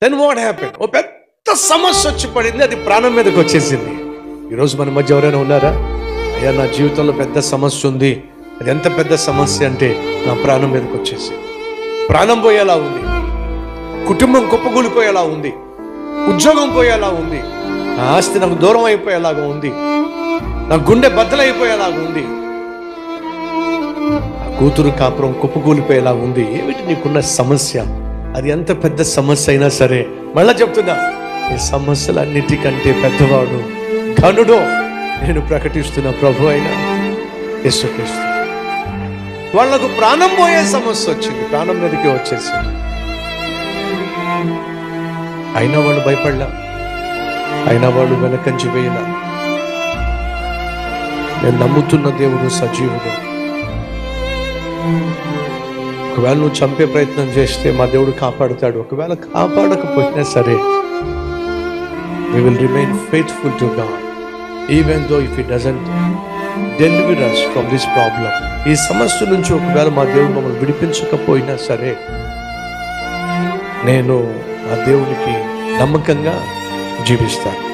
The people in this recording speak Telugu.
Then what happen? ఓ పెద్ద సమస్య వచ్చి పడింది, అది ప్రాణం మీదకి వచ్చేసింది. ఈరోజు మన మధ్య ఎవరైనా ఉన్నారా? అయ్యా, నా జీవితంలో పెద్ద సమస్య ఉంది. అది ఎంత పెద్ద సమస్య అంటే నా ప్రాణం మీదకి వచ్చేసి ప్రాణం పోయేలా ఉంది, కుటుంబం కుప్పగూలిపోయేలా ఉంది, ఉద్యోగం పోయేలా ఉంది, నా ఆస్తి నాకు దూరం అయిపోయేలాగా ఉంది, నా గుండె బద్దలైపోయేలాగా ఉంది, నా కూతురు కాపురం కుప్పగూలిపోయేలా ఉంది. ఏమిటి నీకున్న సమస్య? అది ఎంత పెద్ద సమస్య అయినా సరే, మళ్ళా చెప్తున్నా, ఈ సమస్యలన్నిటికంటే పెద్దవాడు, ఘనుడు నేను ప్రకటిస్తున్న ప్రభు అయిన యేసుక్రీస్తు. వాళ్లకు ప్రాణం పోయే సమస్య వచ్చింది, ప్రాణం మీదకి వచ్చేసింది. అయినా వాళ్ళు భయపడలా, అయినా వాళ్ళు వెనకంచి వేయలా. నేను నమ్ముతున్న దేవుడు సజీవుడు. ఒకవేళ నువ్వు చంపే ప్రయత్నం చేస్తే మా దేవుడు కాపాడుతాడు. ఒకవేళ కాపాడకపోయినా సరే, we will remain faithful to God even though if he doesn't deliver us from this problem. ఈ సమస్య నుంచి ఒకవేళ మా దేవుడు మమ్మల్ని విడిపించకపోయినా సరే, నేను ఆ దేవునికి నమ్మకంగా జీవిస్తాను.